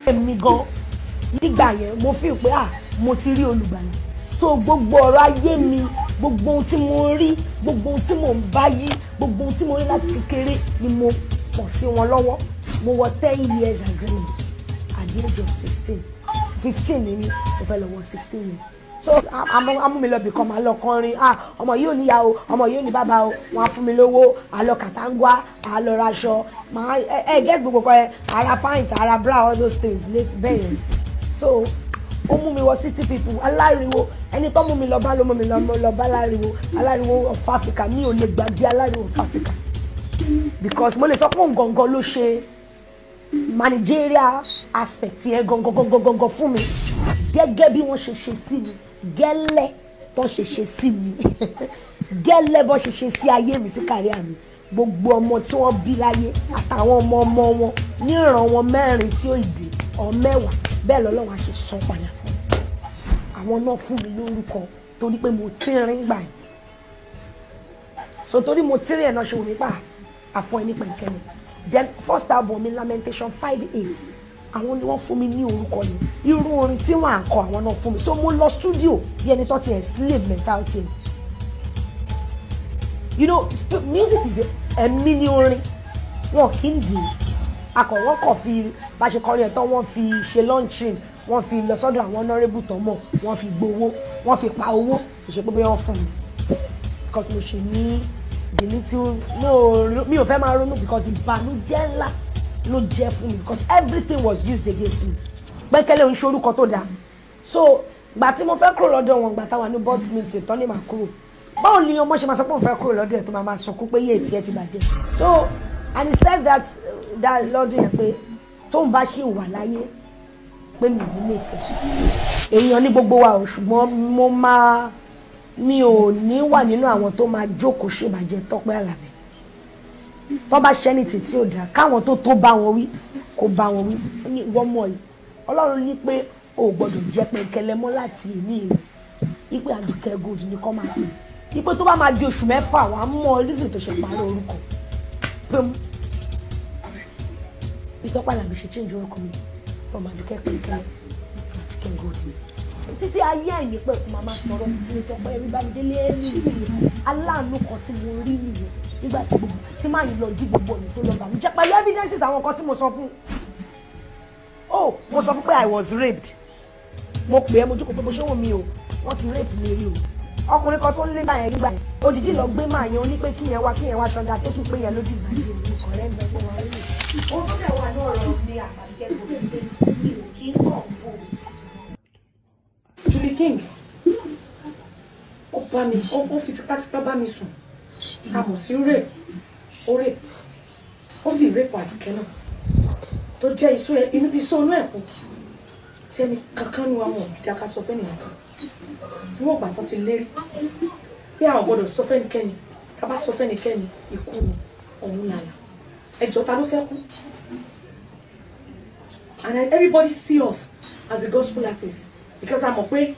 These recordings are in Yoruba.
èmi gan nígbà yẹn mo fi pé mo ti rí olùgbàlà so gbogbo ọ̀rọ̀ ayé mi gbogbo ohun tí mo rí gbogbo ohun tí mo ń bá yí gbogbo ohun tí mo rí láti kékeré ni mo pọ̀ sí wọn lọ́wọ́ mo wọ 10 years agreement at the age of 15 ni mi mo fẹ́ lọ wọ 16 years so amú mi lọ bí kan máa lọ kọrin ọmọ yìí ò níyàwó ọmọ yìí ò ní bàbá o wọn á fún mi lówó àlọ kàtàǹgbà àlọ raṣọ máa get gbogbo kan ara pint ara bra all those things late bẹ́ẹ̀ so ó mú mi wọ city people aláriwo ẹni tó mú mi lọ bá ló mú mi lọ bá aláriwo of Africa mi ò lè gbàgbé aláriwo of Africa because mo lè sọ pé òun gangan ló ṣe managerial aspect yẹn gangan fún mi gẹ́gẹ́ bí wọ́n ṣe ṣe sí mi gẹ́lẹ́ tó ṣe ṣe sí mi gẹ́lẹ́ bó ṣe ṣe sí ayé mi sí kàríà mi gbogbo ọmọ tí wọ́n bí láyé àtàwọn ọmọ wọn níran wọn 4 tí ó ìdè ọ 10 bẹ́ẹ̀ lọ́lọ́run á ṣe san padà fún àwọn náà fún mi lórúkọ torí pé mo ti rìn gbà yìí so torí mo ti rìn ẹ̀ náà ṣe wò nípa àfọ ẹni pẹ̀kẹ́ni then first album mi Lamentation 5/8 àwọn ni wọ́n fún mi ní orúkọ yẹn irú orin tí wọ́n á kọ àwọn náà fún mi so mo lọ studio bí ẹni tó ti enslave mentality you know music is ẹ̀mí ní orin wọn kì í dì akọ̀wọ́n kọ̀ fi bá ṣe kọrin ẹ̀tọ́ wọ́n fi ṣe launching wọ́n fi lọ sọ́dọ̀ àwọn honourable tọ́mọ̀ wọ́n fi gbowó wọ́n fi pa owó kò ṣe pé bí wọ́n fún mi because mo ṣe ní the little no mi ò fẹ́ máa ronú because ìbànújẹ́ ńlá ló jẹ́ fún mi because everything was used against me pẹ́kẹ́lẹ́ ń ṣe orúkọ tó dáa so gbà tí mo fẹ́ kúrò lọ́dọ̀ wọn gbà táwa ní board meeting tán ní màá kúrò báwo ni ọmọ ṣe máa sọ pé òun fẹ́ kúrò lọ́dọ̀ ẹ̀ tó máa sunkún pé yé ètí ẹ̀ ti bàjẹ́ so and he said that lọ́dún yẹn pé tóun bá ṣì wà láyé pé mi ò ní ètò èèyàn ní gbogbo wa ò ṣùgbọ́n mi ò ní wà nínú àwọn tó máa jókòó ṣèbàjẹ́ Tọ́pẹ́ Àlàbí tó bá ṣẹ́ni tí ò dáa káwọn tó bá wọn wí kó bá wọn wí ní wọ́n mọ̀ yìí Ọlọ́run ní pé o gbọ́dọ̀ jẹ́ pẹ̀kẹ́lẹ́ mọ́ láti èmi rẹ̀ ipe Àdùkẹ́ Gold ní kọ́ máa pè ipe tó bá máa di oṣù 6 wà á mọ reason tó ṣe parí orúkọ pé Tọ́pẹ́ Àlàbí ṣe change orúkọ mi from Àdùkẹ́ pẹ̀kẹ́lẹ́ Àdùkẹ́ Gold títí ayé ẹ̀yìn pé kò máa sọ̀rọ̀ sí Tọ́pẹ́ ẹ̀rí bá mi délé ẹ̀rí ìrìn aláàánú kan tí mo rí nìyẹn nígbà tí máa yìí lọ jí gbogbo ọ̀nà tó lọ bà mí jẹ́ pẹ̀lú evidences àwọn kan tí mo sọ fún mo sọ fún pé I was raped mo pè é mo jókòó pé mo ṣé wọ́n mi o wọ́n ti rape mi rí o ọkùnrin kan tó ń lé báyẹn nígbà yẹn òjijì lọ gbé máa yẹn ó ní pé kíyẹn wá ṣọ́ndà tó tún pé yẹn lójú ìbàjẹ́ mi kọ̀rẹ́ ń bẹ fún wa rí o tó dẹ̀ wà ní ọ̀rọ̀ ní Àṣàbíkẹ́ Gold pé mi ò kí ń compose. Julie King ó bá mi ó fi tipátipá bá mi sùn a mọ̀ sí rape ó sì rape Àdùkẹ́ náà tó jẹ́ iṣó inú ẹ̀kọ́ tí ẹni kankan ní àwọn òbí dáká sọ fẹ́nìyàn kan níwọ̀n gbà tán ti lérí pé àwọn gbọ́dọ̀ sọ fẹ́nikẹ́ni tá bá sọ fẹ́nikẹ́ni ikú ni ọ̀hún lànà ẹjọ́ ta ló fẹ́ kú and everybody see us as a gospel artist because I'm afraid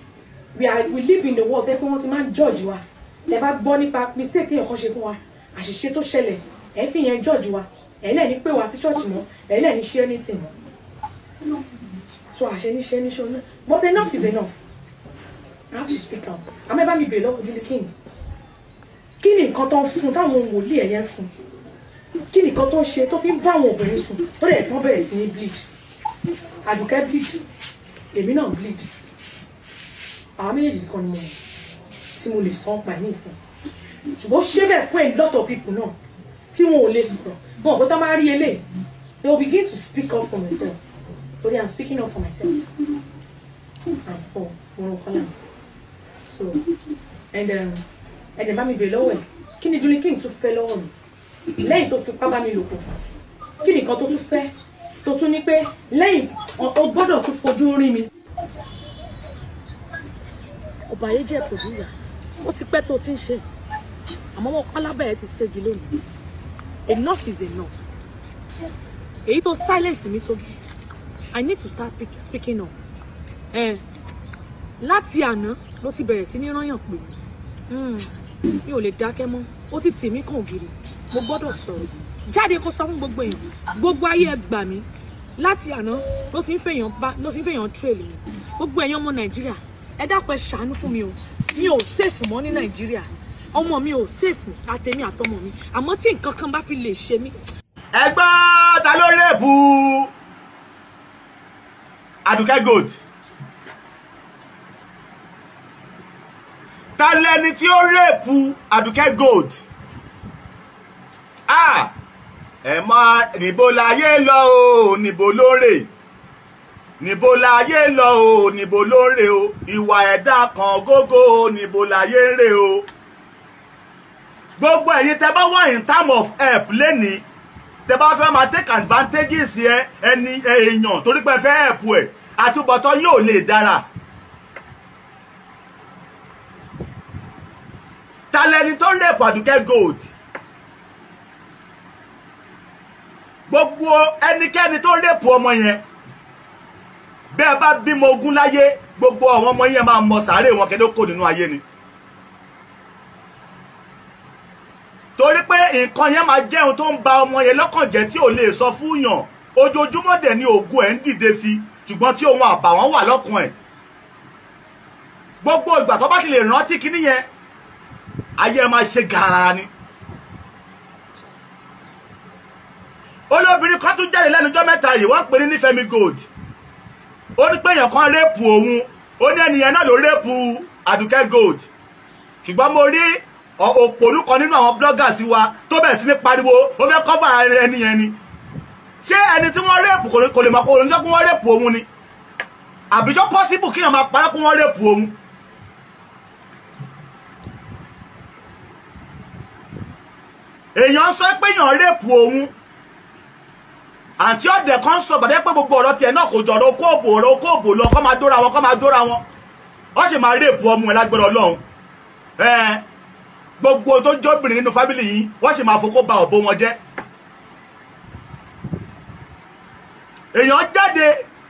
we live in the world ẹ pé wọ́n ti máa ń judge wa ẹ bá gbọ́ nípa mistake èèyàn kan ṣe fún wa àṣìṣe tó ṣẹlẹ̀ ẹ fi yẹn judge wa ẹ lẹ́ni pé wá sí church mọ́ ẹ lẹ́ni ṣe anything mọ́ so àṣẹ ní ṣe ní ṣe ọ̀nà but enough is enough I have to speak out àmọ́ ẹ bá mi bèèrè lọ́wọ́ Julie King kí ni nǹkan tó ń fún táwọn wòlíì ẹ̀yẹ ń fún kí ni nǹkan tó ń ṣe tó fi ń bá àwọn obìnrin sùn tó dẹ̀ tán bẹ̀rẹ̀ sí ní bleed Àdùkẹ́ bleed èmi náà bleed àwọn méjèèjì kan ni mo mọ̀ tí mo lè sọ pa ní ìsìn ṣùgbọ́n ṣé bẹ́ẹ̀ fún a lot of people náà tí wọn ò lè sọ̀rọ̀ wọn kò tó máa rí eléyìí they will begin to speak up for myself but I'm speaking up for myself and for Morokola so and bá mi bèrè lọ́wọ́ ẹ̀ kí ni Julie King tún fẹ́ lọ́wọ́ mi lẹ́yìn tó fipá bá mi lò pọ̀ kí ni nǹkan tó tún fẹ́ tó tún ní pé lẹ́yìn o gbọ́dọ̀ tún fojú rí mi. Ọbàyé jẹ́ producer ó ti pẹ́ tó ti ń ṣe àmọ́ wọn pálábà ẹ̀ ti ségi lónìí enough is enough èyí tó silence mi tó I need to start speaking up láti àná ló ti bẹ̀rẹ̀ sí ní rányàn pé mi ò lè dákẹ́ mọ́ ó ti tì mí kàn gírí mo gbọ́dọ̀ sọ̀rọ̀ jáde kó sọ fún gbogbo èèyàn gbogbo ayé ẹ gbà mí láti àná ló ti ń fèèyàn trail mi gbogbo èèyàn ọmọ Nàìjíríà ẹ dákun ẹ ṣàánú fún mi o mi ò safe mọ́ ní Nàìjíríà ọmọ mi ò safe àtẹ̀mí àtọmọ mi àmọ́ tí nǹkan kan bá fi lè ṣe mí. ẹ gbọ́ ta ló rèpù Àdùkẹ́ Gold ta lẹni tí ó rèpù Àdùkẹ́ Gold ẹ mọ̀ níbo láyé lọ o níbo lóore níbo láyé lọ o níbo lóore o ìwà ẹ̀dá kan gógó níbo láyé ń rè o gbogbo ẹ̀yin tẹ́ bá wà in term of help lẹ́ni tẹ́ bá fẹ́ máa take advantages ẹni èèyàn torí pé fẹ́ help ẹ̀ àtúbọ̀tán yóò lè dára ta lẹni tó rèpù Àdùkẹ́ Gold gbogbo ẹnikẹ́ni tó rèpù ọmọ yẹn bẹ́ẹ̀ bá bímọ ogún láyé gbogbo àwọn ọmọ yẹn máa mọ sàárè wọn kẹ́dọ́ kò nínú ayé ni torí pé nǹkan yẹn máa jẹun tó ń ba ọmọ yẹn lọ́kàn jẹ́ tí ò lè sọ fún yàn ojoojúmọ́ dẹ̀ ni ògùn ẹ̀ ń dìde sí ṣùgbọ́n tí ohun àbàwọ́n wà lọ́kàn ẹ̀ gbogbo ìgbà tó bá ti lè rántí kíní yẹn ayé ẹ máa ṣe gàràrà ni olóbìnrin kan tún jáde lẹ́nujọ́ mẹ́ta yìí wọ́n pè ní Nífẹ̀mí Gold ó ní pé èèyàn kan rẹ́pù òun ó ní ẹnìyẹn náà ló rẹ́pù Àdùkẹ́ Gold ṣùgbọ́n mo rí òpònú kan nínú àwọn bloggers wa tó bẹ̀rẹ̀ sí ní pariwo ó fẹ́ cover ẹnìyẹn ni ṣé ẹni tí wọ́n rẹ́pù kò lè máa kó oníṣẹ́ kó wọ́n rẹ́pù òun ni àbíṣọ́ possible kíyàn máa parọ́ kó wọ́n rẹ́pù òun èèyàn sọ pé èèyàn rẹ́pù òun àǹtí ọ̀dẹ̀ kan sọ bàdẹ́ pé gbogbo ọ̀rọ̀ tiẹ̀ náà kò jọ ọ̀rọ̀ okóòbò lọ kọ́ máa dóra wọn wọ́n sì máa rèpù ọmọ ẹ̀ lágbára Ọlọ́run gbogbo tó jọ́bìnrin nínú fámìlì yìí wọ́n sì máa fokó ba òbó wọn jẹ́ èèyàn jáde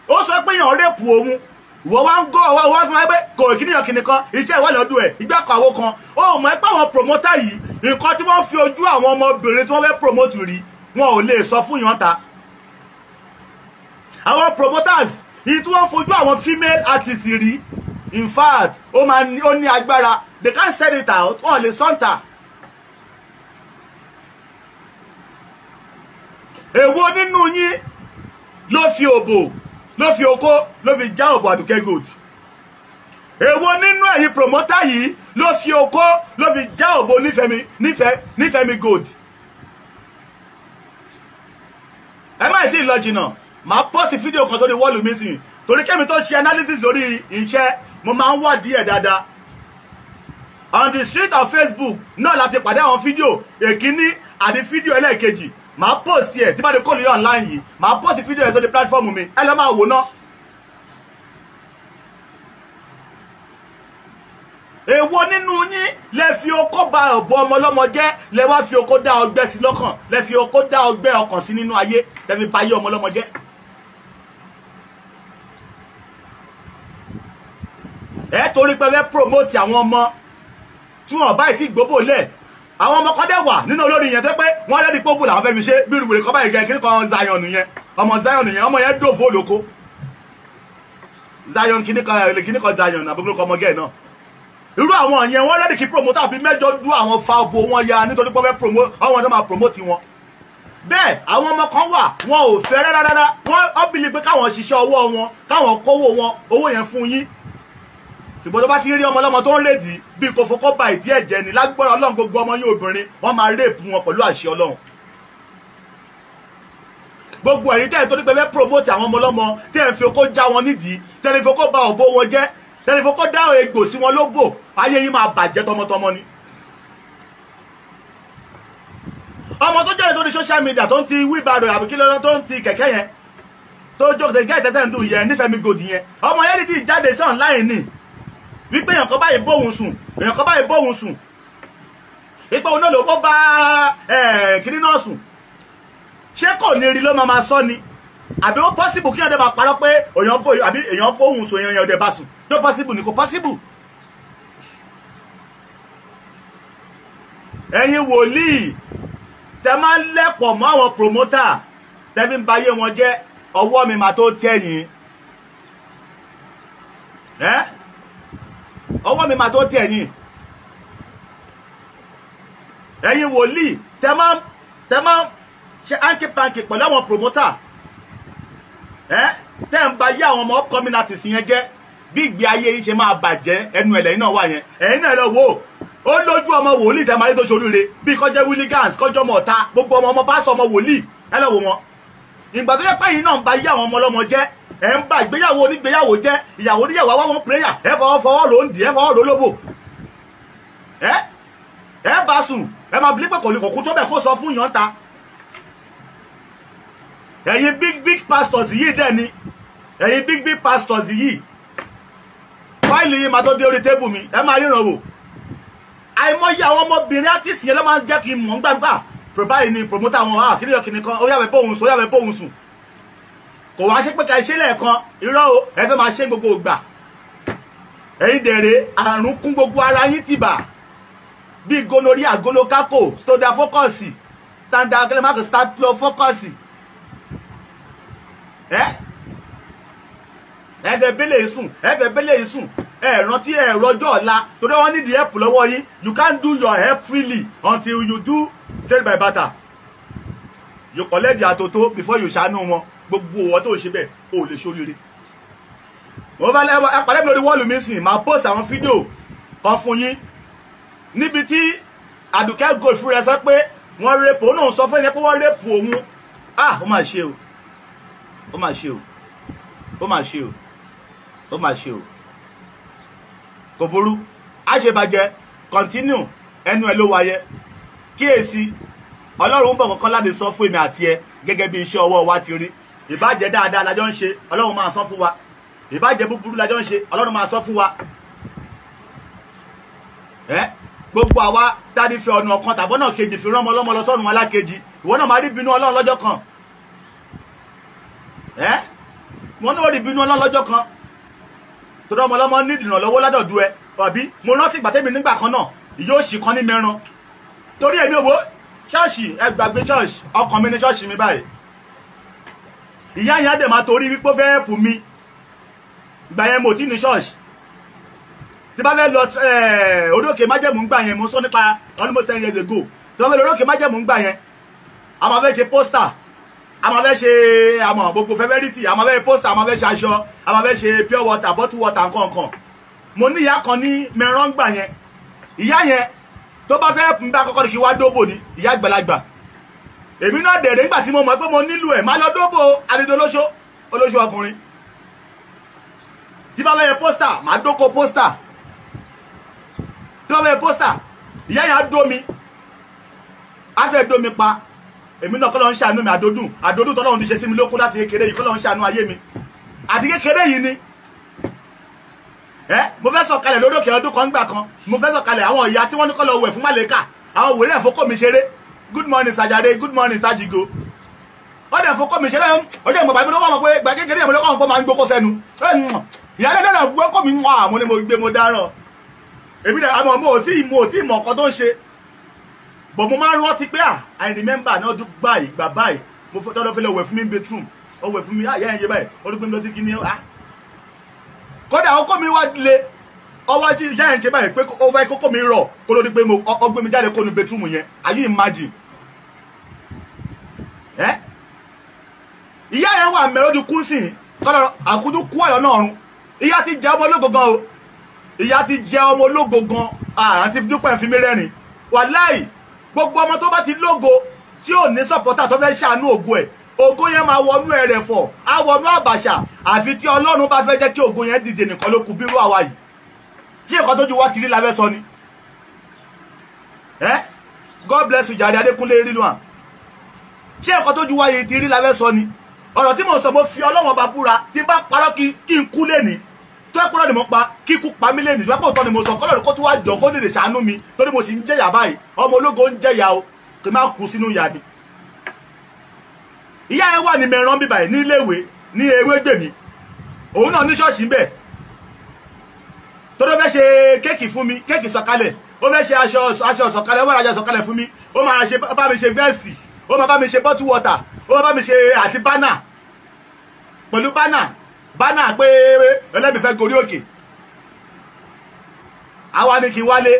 ó sọ pé èèyàn rèpù òun ìwọ wá ń gọ́ ọwọ́ wá fún wa pé kò kíníyàn kìnnì kan iṣẹ́ ìwọ́ lọ́dún ẹ̀ ìgbà kan àwo kan ó mọ̀ pé àwọn promoter yìí nǹkan tí wọ́n fi ojú àwọn ọmọbìnrin tí wọ́n fẹ́ promote rí wọn ò lè sọ fún yàn ta àwọn promoters yìí tí wọ́n fojú àwọn female artists rí in fact ó ní agbára they can't send it out wọ́n lè sọ́ǹtà èwo nínú yín ló fi òbò ló fi okó ló fi já òbò Àdùkẹ́ Gold èwo nínú ẹ̀yin promoter yìí ló fi okó ló fi já òbò Nífẹ̀mí Gold ẹ má ti lọ jìnnà màá pọ́sì fídíò kan sórí wọ́ọ̀lù mi sìn torí kẹ́mi tó ṣe analysis lórí iṣẹ́ mo máa ń wádìí ẹ̀ dáadáa on the street of Facebook náà láti pàdé àwọn fídíò èkíní àti fídíò ẹlẹ́ẹ̀kejì màá pọ́sì ẹ̀ tí bá dé kó lórí online yìí màá pọ́sì fídíò ẹ̀ sórí platform mi ẹ lọ́ máa wò ná. èwo nínú yín lẹ fi okó ba ọ̀bọ ọmọ ọlọ́mọ jẹ́ lẹ wá fi okó dá ọgbẹ́ sí lọ́kàn lẹ fi okó dá ọgbẹ́ ọkàn sí nínú ayé lẹ fi ba ayé ọmọ ọlọ́mọ jẹ́. ẹ torí pé fẹ́ promote àwọn ọmọ tí wọ́n báyìí tí gbogbo lẹ̀ àwọn ọmọ kan dẹ̀ wà nínú olórin yẹn tó pé wọ́n lẹ́ni pọ́bù làwọn fẹ́ fi ṣe bí ìrùwèrè kan báyìí gẹ́gẹ́ kan Zion yẹn ọmọ Zion yẹn ọmọ yẹn dòfó olóko Zion kíní kan Zion àbúrò kan ọmọ gẹ́ẹ̀ náà irú àwọn yẹn wọ́n lẹ́ni kí promoter àbí mẹ́jọ dú àwọn fa òbò wọn ya nítorí pé wọ́n fẹ́ promote àwọn tó máa promote wọn bẹ́ẹ̀ àwọn ọmọ kan wà wọn ò fẹ́ rárá wọ́n ọ́bìlì pé káwọn ṣiṣẹ́ ọwọ́ wọn káwọn kówó wọn owó yẹn fún yín ṣùgbọ́n tó bá ti rí ọmọ ọlọ́mọ tó ń rèdí bí kò fokó ba ìdí ẹ̀jẹ̀ ni lágbára Ọlọ́run gbogbo ọmọ yín obìnrin wọ́n máa rèpù wọn pẹ̀lú àṣẹ Ọlọ́run gbogbo ẹ̀yin tẹ́ ẹ̀ tó ní pé fẹ́ promote àwọn ọmọ ọlọ́mọ tẹ́ ẹ̀ fi okó já wọn nídìí tẹ́ ẹ̀ fi okó ba òbó wọn jẹ́ tẹ́ ẹ̀ fi okó dá egbò sí wọn lóbò ayé yín máa bàjẹ́ tọmọtọmọ ni. ọmọ tó jáde tó ní social media tó ń ti wheelbarrow àbí kí lọ́dọ́ tó ń ti kẹ̀kẹ́ yẹn tó jókòó gẹ́gẹ́ ń dùn yẹn Nífẹ̀mí Gold yẹn ọmọ yẹn dídì jáde sí online ni wípé èèyàn kan báyìí bóhun sùn wípé òun náà ló kó bá kíní náà sùn ṣé kò ní rí ló máa sọ ni àbí ó possible kí ọdẹ máa parọ́ pé èèyàn bóhun sùn èèyàn ọdẹ bá sùn tó possible ni kò possible. ẹ̀yin wòlíì tẹ máa ń lẹ́pọ̀ mọ́ àwọn promoter tẹ́ fi ń bayé wọn jẹ́ ọwọ́ mi máa tó tẹ̀yìn ọwọ́ mi máa tó tẹ̀yìn ẹ̀yin wòlíì tẹ máa ṣe hanky-panky pẹ̀lú àwọn promoter tẹ́ ń bayé àwọn ọmọ upcoming artists yẹn jẹ́ bí ìgbé ayé yìí ṣe máa bàjẹ́ ẹnu ẹ̀lẹ́yìn náà wà yẹn ẹ̀yin náà lọ wò ó lójú ọmọ wòlíì tẹ́ máa rí tó ṣoríire bí kọjá willigans kọjọ́ ọmọ ọ̀tá gbogbo ọmọ pásítọ̀ ọmọ wòlíì ẹ lọ wò wọn ìgbà tó yẹ pé yìí náà ń ba yé àwọn ọmọ ọlọ́mọ jẹ́ ẹ̀ ń ba ìgbéyàwó onígbéyàwó jẹ́ ìyàwó oníyàwó àwọn prayer ẹ fọwọ́ rò ń dì ẹ fọwọ́ rò lóbò ẹ bá sùn ẹ máa bilí pé kò lè kọ̀kú tó bẹ̀ kó sọ fún yàn ta ẹ̀yin big pastors yìí dẹ̀ ni ẹ̀yin big pastors yìí fáìlì yìí máa tó dé orí tébù mi ẹ máa ríran wò àìmọye àwọn ọmọbìnrin artist yẹn ló máa ń jẹ́ kí n mọ̀ ń gbàgbà báyìí ni promoter wọn kíníyàn kìíní kan ó yàwẹ̀ bóhùn sùn kò wá ṣe pé ká ṣe lẹ́ẹ̀kan irọ́ o ẹ fẹ́ máa ṣe gbogbo ìgbà ẹ̀yin dẹ̀rẹ̀ àrùn kún gbogbo ara yín tìbà bíi gonorrhea gonocaco staphylococcus standard clemaco staphylococcus ẹ fẹ́ bẹ́lẹ̀ sùn ẹ rántí ẹ rọjọ́ ọ̀la torí wọ́n nídìí help lọ́wọ́ yín you can't do your help freely until you do trade by barter you collect the atoto before you ṣàánú wọn gbogbo owó tó ṣe bẹ́ẹ̀ o lè ṣoríire wọ́n fẹ́ ẹ pàdé mi lórí wọ́ọ̀lù mi sìn máa post àwọn fídíò kan fún yín níbi tí Àdùkẹ́ Gold fún rẹ sọ pé wọ́n rẹ́pù òun náà sọ fún ẹni pé wọ́n rẹ́pù òun ó mà ṣe o ó mà ṣe o ó mà ṣe o ó mà ṣe o kò burú àṣebàjẹ́ continue ẹnu ẹ ló wáyé kíyèsí ọlọ́run ń bọ̀ kankan láti sọ fún èmi àti ẹ gẹ́gẹ́ bí iṣẹ́ ọwọ́ wa ti rí ìbàjẹ́ dáadáa lájọ́ ń ṣe ọlọ́run máa sọ fún wa ìbàjẹ́ búburú lájọ́ ń ṣe ọlọ́run máa sọ fún wa gbogbo àwa tádì fi ọ̀nà ọ̀kan tàbọ̀ náà kejì fi rán ọmọ ọlọ́mọ lọ sọ́run alákejì ìwọ náà máa rí bínú ọlọ́run lọ́jọ́ kan mo náà rí bínú ọlọ́run lọ́jọ́ kan torí ọmọ ọlọ́mọ ní ìrànlọ́wọ́ ládọ̀dú ẹ ọ̀bí mo rántí ìgbà tẹ́mi nígbà kan náà ìyóò ṣì kan ní mẹ́ran torí èmi òwò ṣọ́ọ̀ṣì ẹ gbàgbé ṣọ́ọ̀ṣì ọkàn mi ní ṣọ́ọ̀ṣì mi báyìí ìyá yẹn á dẹ̀ máa torí wípé ó fẹ́ ẹ̀pù mi ìgbà yẹn mo ti ní ṣọ́ọ̀ṣì tí bá fẹ́ lọ orókè májẹ̀mú ń gbà yẹn mo sọ nípa almost 10 years ago tí wọ́n fẹ́ lọ orókè májẹ̀mú ń gbà yẹn a máa fẹ́ ṣe pósítà a máa fẹ́ ṣe àmọ́ gbogbo fẹ́fẹ́rìtì a máa fẹ́ pósítà a máa fẹ́ ṣe aṣọ a máa fẹ́ ṣe pure water bottle water nǹkan mo ní ìyá kan ní mẹ́rán gbà yẹn ìyá yẹn tó bá fẹ́ ń bá kọ́kọ́ ní kí wá dóbò ní ìyá àgbàlagbà èmi náà dẹ̀rẹ̀ nígbà tí mo mọ̀ pé mo nílò ẹ̀ má lọ dóbò adédè olóṣó ọkùnrin tí bá fẹ́ yẹ pósítà má dóko pósítà tí bá fẹ́ yẹ pósítà ìyá yẹn á dó mi á fẹ́ dó mi pa èmi náà kọ́ ló ń ṣàánú mi àdódùn tọ́lọ́run ti ṣe sí mi lókun láti kékeré yìí kọ́ ló ń ṣàánú ayé mi àti kékeré yìí ni mo fẹ́ sọ̀kalẹ̀ lórí òkè ọdún kan gbà kan mo fẹ́ sọ̀kalẹ̀ àwọn ìyá tí wọ́n ní kọ́ lọ wẹ̀ fún málẹ́kà àwọn wèrè ẹ̀fọ́kọ́ mi ṣeré good morning Sajade good morning Sajigo ó dẹ̀ fọ́kọ́ mi ṣeré ọjọ́ ìmọ̀ bàbá mi lọ́wọ́ pé gbà kékeré mi lọ́wọ́ pé máa ń gbókó sẹ́nu ìyá lẹ́dẹ̀ náà gbókó mi mọ́ àmọ́ ni mo gbé mo dáràn èmi náà àmọ́ mo ò tí mọ̀ ọkọ tó ń ṣe bọ̀ mo máa ń rántí pé I remember náà dún báyìí gbà báyìí mo fẹ́ tọ́lọ́ fẹ́lẹ́ wẹ̀ fún mi bedroom ó wẹ̀ fún mi ìyá ẹ̀yẹ báyìí ó dún pé mi lọ sí kí ni kódà ọkọ mi wá lé ọwọ́ tí ìyá ẹ̀ ń ṣe báyìí pé ó fẹ́ kókó mi rọ̀ kó ló di pé ọgbẹ́ mi jáde kó nu bedroom yẹn ayé imagine ìyá yẹn wà mẹ́rọ́dún kún sí kọ́lọ́ àkúdú kú ẹ̀rọ náà rún ìyá ti jẹ́ ọmọ ológo gan o ìyá ti jẹ́ ọmọ ológo gan àti dúpẹ́ fi mí rẹ́rìn wàláì gbogbo ọmọ tó bá ti lógo tí ò ní sọ́pọ́tà tó fẹ́ ṣàánú ògo ẹ̀ ògo yẹn máa wọnú ẹrẹ̀fọ̀ á wọnú àbàṣà àfi tí Ọlọ́run bá fẹ́ jẹ́ kí ògo yẹn dìde nìkan ló kù bírú àwa yìí tí nǹkan tójú wá ti rí la fẹ́ sọ ni God bless you jàre Adékúnlé Rilwan tí nǹkan tójú wá yìí ti rí la fẹ́ sọ ni ọ̀rọ̀ tí mo sọ mo fi Ọlọ́run bá búra tí bá parọ́ kí n kú lẹ́ni tó ẹ̀ pọ́nrọ́ ni mo pa kíkú pa mí lẹ́ni ìjọba òótọ́ ni mo sọ kọ́lọ́run kó tó wá jọ kó lè ṣàánú mi torí mo sì ń jẹ̀yà báyìí ọmọ ológo ń jẹ̀yà o kì má kú sínú ìyà ni ìyá ẹ wà ní mẹ́rán bíbà ní iléèwé ní Ewégbèmí òun náà ní ṣọ́ọ̀ṣì ń bẹ̀ tó ló fẹ́ ṣe kéèkì fún mi kéèkì sọ̀kalẹ̀ ó fẹ́ ṣe aṣọ sọ̀kalẹ̀ ó wọ́n rajà sọ̀kalẹ̀ fún mi ó máa bá mi ṣe vẹ́ẹ̀sì, ó máa bá mi ṣe bottle water, ó máa bá mi ṣe àti bánà pẹ̀lú bánà pé ẹlẹ́mi fẹ́ gorí òkè. Àwa ni kí n wálé,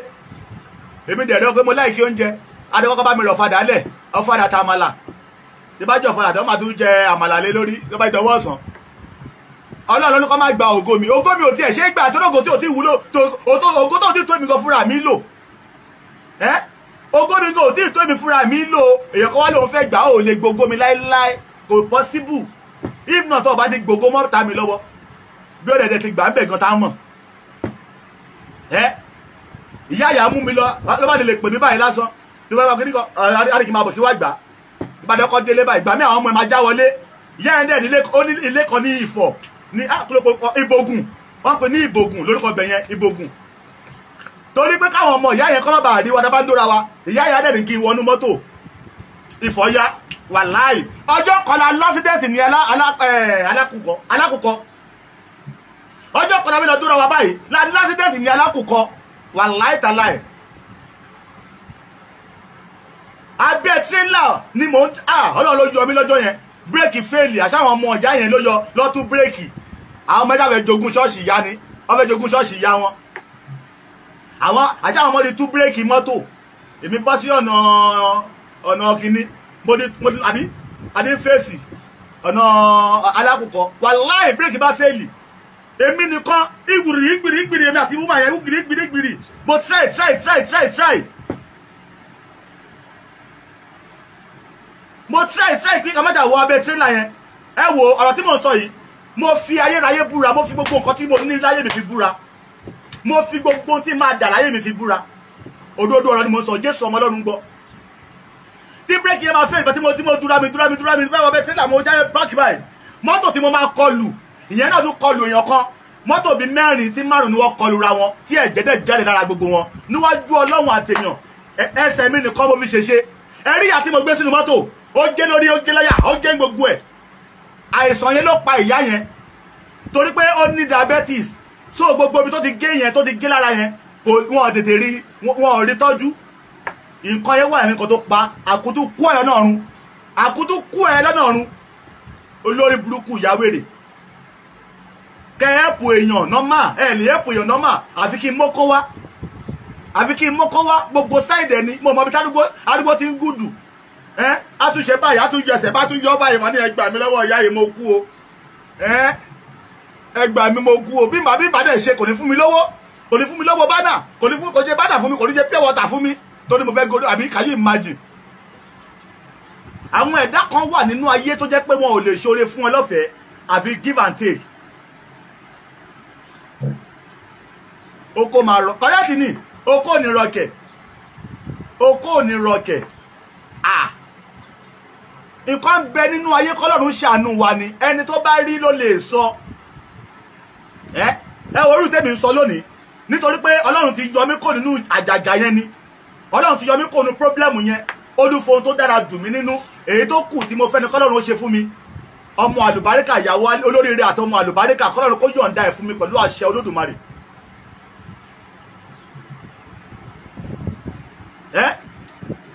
èmi dẹ̀rẹ́ pé mo láìkí oúnjẹ, adékọ́kọ́ bá mi rọ̀ fadà lẹ̀, ọ̀fadà ta àmàlà, tí bá jẹ́ ọ̀fadà tó máa tún jẹ àmàlà lé lórí ló bá ìdánwò ọ̀sán. Ọlọ́run ló kọ́ máa gba ògo mi ò tiẹ̀ ṣe é gbà tó lógo tí ò tí wúlò ògo tó ti tó mi gan fúnra mi lò. Ògo mi gan ò tí tó mi fúnra mi lò, èèyàn kan wá lóun fẹ́ gbà ó lè gbogbo mi láéláé, kò possible. If not tó bá ti gbogbo mọ́ ta mi lọ́wọ́ bí ó dẹ̀ ti gbà ń bẹ̀ gan tá mọ̀. Ìyá ìyá mú mi lọ ló bá lè pè mí báyìí lásán tí wọ́n bá kí ní kan àríkì máa bọ̀ kí wá gbà ìbàdàn ọkọ̀ délé báyìí gbà mí àwọn ọmọ ẹ̀ máa já wọlé. Ìyá ẹ̀ dẹ̀ ní ilé kan ní Ifọ̀ ní Ìbògùn, wọ́n pè ní Ìbògùn lórúkọ bẹ̀ yẹn Ìbògùn. Torí pé káwọn ọmọ ìyá yẹn kọ́ bá rí wa dábàá ń dóra wa, ìyá ìyá dẹ̀ ní kí n wọnú mọ́tò Ifọ̀ ya wàláì. Ọjọ́ kan la lásídẹ̀ntì ní alákùkọ, ọjọ́ kan la mi lọ dóra wa báyìí lásídẹ̀ntì ní alákùkọ wàláì tàláì. Abẹ́ tírélà ni mò ń Ọlọ́run ló yọ mí lọ́jọ́ yẹn, bírèkì fèèlì àṣàwọn ọmọ ìyá yẹn ló yọ lọ́tún bírèkì. Àwọn ọmọ ẹja fẹ́ jogún ṣọ́ọ̀ṣì ìyá ni wọ́n fẹ́ jogún ṣọ́ọ̀ṣì ìyá wọn. Àwọn àṣàwọn ọmọdé tú bírèkì mọ́tò, èmi bọ́ sí ọ̀nà kìíní àbí adé fèsì ọ̀nà alákùkọ wàláì bírèkì bá fèèlì. Èmi nìkan ìgbìrì èmi àti wúmà yẹn ìgbìrì mo try mo try kí kàmájà wọ abẹ́ tírélà yẹn. Ẹ wo ọ̀rọ̀ tí mo ń sọ yìí, mo fi ayérayé búra, mo fi gbogbo nǹkan tí mo ní láyé mi fi búra, mo fi gbogbo tí máa dà láyé mi fi búra. Òdodo ọ̀rọ̀ ni mo ń sọ, Jésù ọmọ Ọlọ́run gbọ́. Tí bírèkì yẹn máa fẹ́ ìgbà tí mo dúra mi fẹ́ wọ abẹ́ tírélà mo jáde báàkì báyìí, mọ́tò tí mo máa kọlù ìyẹn náà tún kọlù èèyàn kan, mọ́tò bíi mẹ́rin tí márùn ni wọ́n kọlù ra wọn tí ẹ̀jẹ̀ dẹ̀ jáde lára gbogbo wọn níwájú Ọlọ́run àtèèyàn. Ẹsẹ̀ mi nìkan mo fi ṣèṣe. Ẹ̀rí àti mo gbé sínú mọ́tò ó gé lórí ó gé láyà ó gé gbogbo ẹ̀. Àìsàn yẹn ló pa ìyá yẹn torí pé ó ní diabetes, so gbogbo ibi tó ti gé yẹn tó ti gé lára yẹn wọn tètè rí wọn ò rí tọ́jú. Nǹkan yẹn wà nǹkan tó pa àkútú kú ẹ̀ lọ́nà ọ̀run olórí burúkú ìyá wèrè. Kẹ́ ẹ̀pù èèyàn nọ́mà lè ẹ̀pù èèyàn nọ́mà àfi kí n mọ́kọ́ wá gbogbo style dẹ̀ ni mo mọ̀ bí arúgbó ti ń gùdù. Àtúnṣe báyìí àtúnjọ ẹsẹ̀ bá tún yọ báyìí wọ́n ní ẹ gbà mí lọ́wọ́ ìyá yìí mo kú o. Ẹ gbà mí mo kú o bí màá bí ìbàdàn ṣe kò ní fún mi lọ́wọ́ bánà kò ṣe bánà fún mi kò ní ṣe pure water fún mi torí mo fẹ́ godo àbí can you imagine. Àwọn ẹ̀dá kan wà nínú ayé tó jẹ́ pé wọn ò lè ṣoore fún ẹ lọ́fẹ̀ẹ́ àfi give and take. Oko máa rọ kọ́lẹ́tì ni oko ò ní rọkẹ̀. Nǹkan bẹ nínú ayé kọ́lọ́run ṣàánú wa ni ẹni tó bá rí ló lè sọ. Ẹ orú tèmi ń sọ lónìí nítorí pé Ọlọ́run ti yọ mí kó nínú àjàgà yẹn ni, Ọlọ́run ti yọ mí kó nínú pírọ́blẹ́mù yẹn, ó dún fohun tó dára dùn mí nínú. Èyí tó kù tí mo fẹ́ ni kọ́lọ́run ó ṣe fún mi. Ọmọ àlùbáríkà ìyàwó olóríire àtọmọ àlùbáríkà kọ́lọ́run kó yọ̀ǹda ẹ̀ fún mi pẹ̀lú àṣẹ Olódùmarè.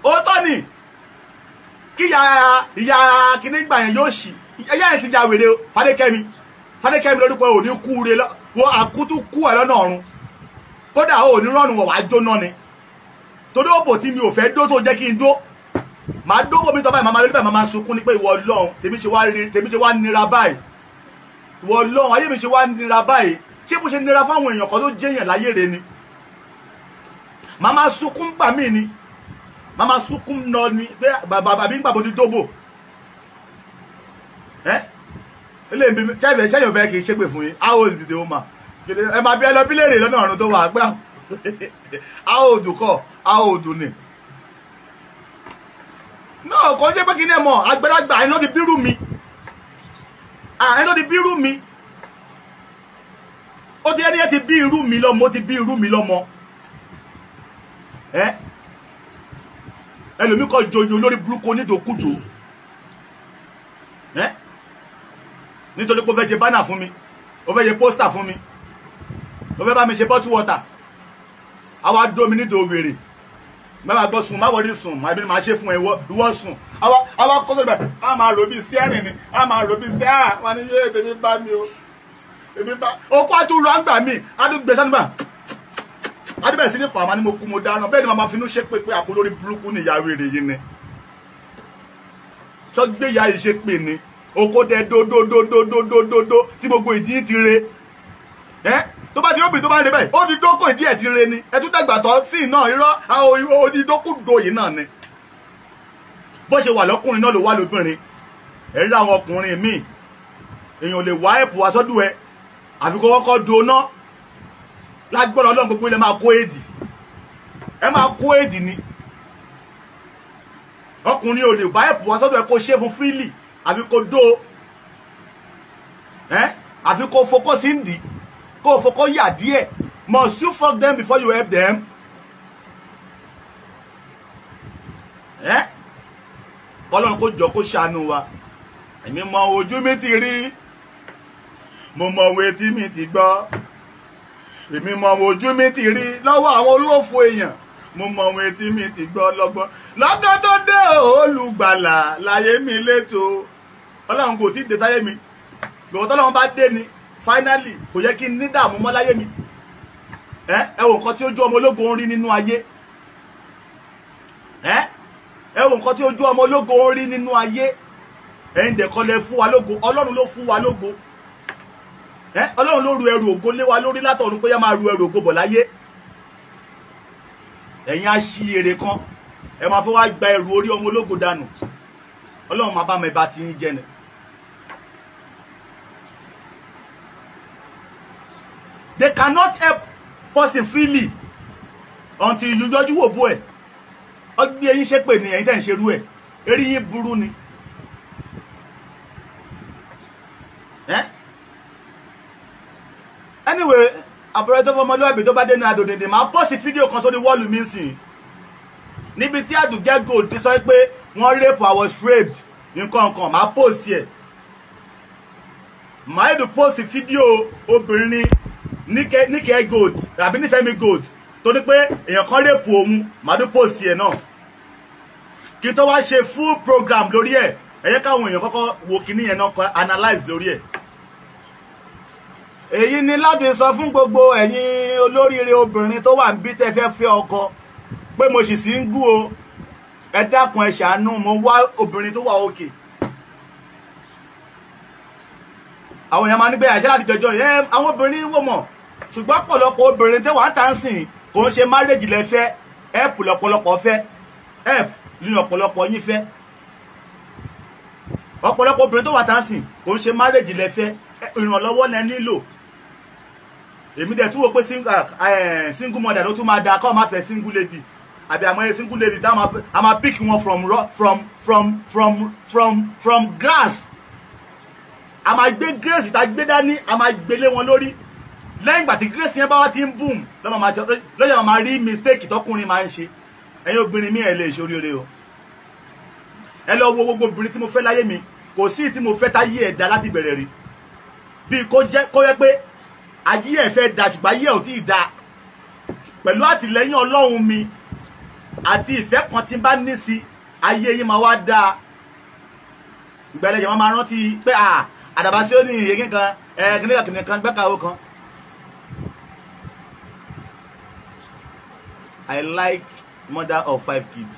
Ó tọ́ ni kí ìyá kìíní gbà yẹn yóò ṣì ẹyá yẹn ti di àwèrè Fadékẹ́mi lórúkọ ò ní kú re wọ́n àkútú kú ẹ̀ lọ́nà ọ̀run kódà ò ní rọrùn wọ̀ wá jóná ni torí òbò tí mi ò fẹ́ dó tó jẹ́ kí n dó màá dó bòmí tọ́ báyìí màmá lórí báyìí màmá sunkún ní pé ìwọ Ọlọ́run tèmi ṣe wá nira báyìí, ìwọ Ọlọ́run ayé mi ṣe wá nira báyìí, ṣé bó ṣe nira fáwọn èèyàn kan tó jẹ́yàn láyé rẹ ni. Màmá sunkún gbà mí ni, màmá sunkún nọ ni pé bàbá bí ń gbàgbọ́ ti dóbò. Eléyìí tẹ́lẹ̀ ṣẹ́yìn fẹ́ kì í ṣépè fún yín, how is the woman? Ẹ máa bí ẹ lọ bí léèrè lọ́nà ọ̀run tó wà pé how old kọ́ how old ni. No, kò jẹ́ pé kí ni ẹ mọ̀ àgbàlagbà ẹ̀ ló di bírù mi. Ẹ̀ ló di bírù mi. Ó ti ẹni ẹ ti bí irú mi lọ́mọ, ó ti bí irú mi lọ́mọ. Ẹlòmí kọ́ joyè olórí burúkú onídòkúdò. Nítorí pé ó fẹ́ ṣe bánà fún mi, ó fẹ́ ṣe pósítà fún mi, ó fẹ́ bá mi ṣe bottle water. Àwa dó mi nídò wèrè. máa gbọ́ sùn má wọlé sùn má bí máa ṣe fún ẹ ìwọ sùn àwa kọ́ sọ́dọ̀ bẹ́ẹ̀ a máa rò bí steering ni a máa rò bí steering wọn ni yé tèmi bá mi o èmi bá okó àtúrò àgbà mi àdúgbò sánúgbà àdúgbò sí ní fàmà ni mo kú mo dáná bẹ́ẹ̀ ni màmá finú ṣe pé àpò lórí burúkú ni ìyá rere yìí ni sọ́gbé ìyá yìí ṣe pè ní okó tẹ dódódódódódódó tí gbogbo ìdí ti re tó bá ti róbìnrin tó bá ń re bẹ́ẹ̀ ó di dókò ìdí ẹ̀ ti re ni ẹ tún dàgbà tọ́ sí iná irọ́ àwọn onídókòdó yìí náà ni bó ṣe wà lọ́kùnrin náà ló wà lóbìnrin ẹ rí àwọn ọkùnrin míì èèyàn lè wá ẹ̀pù wá sọ́dọ̀ ẹ àfi kó kọ́kọ́ doná lágbọ́dọ̀ ọlọ́run gbogbo ilẹ̀ máa kó èdì ẹ máa kó èdì ni ọkùnrin ò lè wá ẹ̀pù wá sọ́dọ̀ ẹ kó ṣe fún fílì àfi kó dó àfi kó fokó sí ń dì kó fokó yà díẹ̀ must you fuck them before you help them ọlọ́run kó jọ kó ṣàánú wa èmi mọ ojú mi ti rí mo mọ òwe tí mi ti gbọ́ èmi mọ ojú mi ti rí lọ́wọ́ àwọn olófo èèyàn mo mọ òwe tí mi ti gbọ́ lọ́gbọ́n lọ́gán tó dé olùgbàlà láyé mi létò ọlọ́run kò tí ì dé sáyé mi lọ́wọ́ tọ́lọ́run bá dé ni finally kò yẹ kí n ní dààmú mọ́ láyé mi ẹ wo nǹkan tí ojú ọmọ ológo ń rí nínú ayé ẹ wo nǹkan tí ojú ọmọ ológo ń rí nínú ayé ẹ̀yin dẹ̀kọ́ lẹ fún wa lógo ọlọ́run ló fún wa lógo ọlọ́run ló ru ẹrù ògo lé wa lórí látọ̀run pé yá máa ru ẹrù ògo bọ̀ láyé ẹ̀yin aṣiyèrè kan ẹ máa fẹ́ wá gba ẹrù orí ọmọ ológo dànù ọlọ́run máa bá mi bá ti ń jẹ ni. They cannot help person freely until you judge wò bó ẹ̀ ọgbẹ́ ẹ̀yin ṣe pè ní ẹ̀yin tẹ̀ ń ṣerú ẹ̀ eré yín burú ni. Anyway àbúrò tó fọmọlúwàbí tó bá dé ní àdòdèdè máa pọ́sì fídíò kan sórí wọ́ọ̀lù mi sìn níbi tí Àdùgẹ́ Gold ti sọ pé wọ́n rape our straight nǹkan kan máa pọ́sì ẹ̀ máa yẹ pọ́sì fídíò obìnrin Níkẹ́ Gold àbí Nífẹ̀mí Gold tó ní pé èèyàn kan rape òun máa dún pọ́sì ẹ̀ náà kí n tó wá ṣe full program lórí ẹ̀ ẹ yẹ káwọn èèyàn kọ́kọ́ wo kíní yẹn náà kọ́ analyse lórí ẹ̀. èyí ni láti sọ fún gbogbo ẹ̀yin olóríire obìnrin tó wà níbí tẹ́ fẹ́ fẹ́ ọkọ pé mo sì sí ń gú o ẹ dákun ẹ ṣàánú mo wá obìnrin tó wà òkè. àwọn èèyàn máa ní bẹ́ẹ̀ àṣẹ láti jọjọ yẹn àwọn obìnrin wò mọ̀ ṣùgbọ́n ọ̀pọ̀lọpọ̀ obìnrin tẹ́ wà ń tà ń sìn kò ń ṣe marriage lẹ fẹ́ help lọ́pọ̀lọpọ̀ fẹ́ help ní ọ̀pọ̀lọpọ̀ yín fẹ́ ọ̀pọ̀lọpọ̀ obìnrin tó wà tà ń sìn kò ń ṣe marriage lẹ fẹ́ ìrànlọ́wọ́ lẹ nílò èmi dẹ̀ tún wò pé single mother ló tún máa da kọ́ máa fẹ́ single lady àbí àmọ́ single lady tá a máa pick wọn from grass a máa gbé grace tá a gbé dání a máa gbélé wọn lórí lẹ́yìn ìgbà tí grace yẹn bá wá ti ń boom lọ́jọ́ máa rí mistake tọkùnrin máa ń ṣe ẹ̀yin obìnrin mi ẹ̀ lè ṣoríire o ẹ lọ wo gbogbo obìnrin tí mo fẹ́ láyé mi kò sí tí mo fẹ́ táyé ẹ̀ dá láti bẹ̀rẹ̀ rí bí kò yẹ pé ayé ẹ̀ fẹ́ da ṣùgbọ́n ayé ẹ̀ ò tí ì da pẹ̀lú àtìlẹ́yìn ọlọ́run mi àti ìfẹ́ kan tí n bá ní sí ayé yín máa wá dáa ìgbàlẹ̀ yẹn máa rántí pé àdàbà sí ó ní ìyẹ́gẹ́ kan kìnìkan kan gbẹ́kàwó kan. I like mother of 5 kids.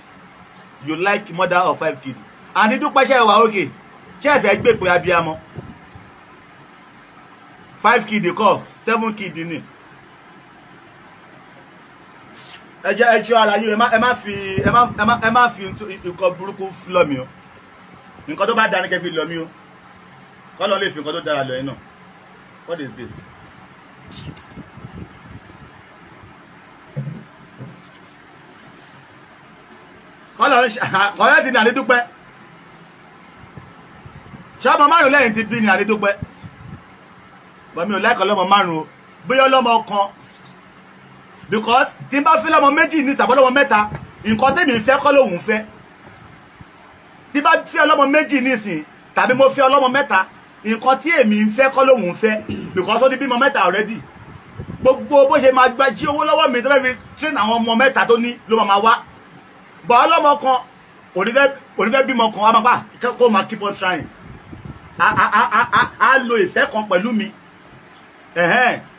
You like mother of 5 kids. Àní Dúpẹ́ ṣe wà òkè ṣé ẹ fẹ́ gbé pé abiyamọ 5 kids kọ́ 7 kids ni. ẹ jẹ́ ara yín ẹ má fi nǹkan burúkú lọ mí o nǹkan tó bá dáa ní kẹ́ fi lọ mí o kọ́ lọ lè fi nǹkan tó dára lọ yín náà. What is this? kọ́lọ́ ti ní Àní Dúpẹ́ ṣé ọmọ márùn lẹ́yìn ti bí ní Àní Dúpẹ́ bọ́mí ò láìkọ́ lọ́mọ márùn o bóyá lọ́mọ kan because tí n bá fẹ́ lọ́mọ méjì ní tàbí lọ́mọ mẹ́ta nǹkan tèmi ń fẹ́ kọ́ lòun fẹ́ tí bá fẹ́ ọlọ́mọ méjì nísìn tàbí mo fẹ́ ọlọ́mọ mẹ́ta nǹkan tí èmi ń fẹ́ kọ́ lòun fẹ́ because ó ní bímọ mẹ́ta already gbogbo bó ṣe máa gba jí owó lọ́wọ́ mi tó fẹ́ fi train àwọn ọmọ mẹ́ta tó ní ló máa wá bọ́ ọlọ́mọ kan kò ní fẹ́ bímọ kan wá máa bá kó máa keep on trying a lo ìfẹ́ kan pẹ̀lú mi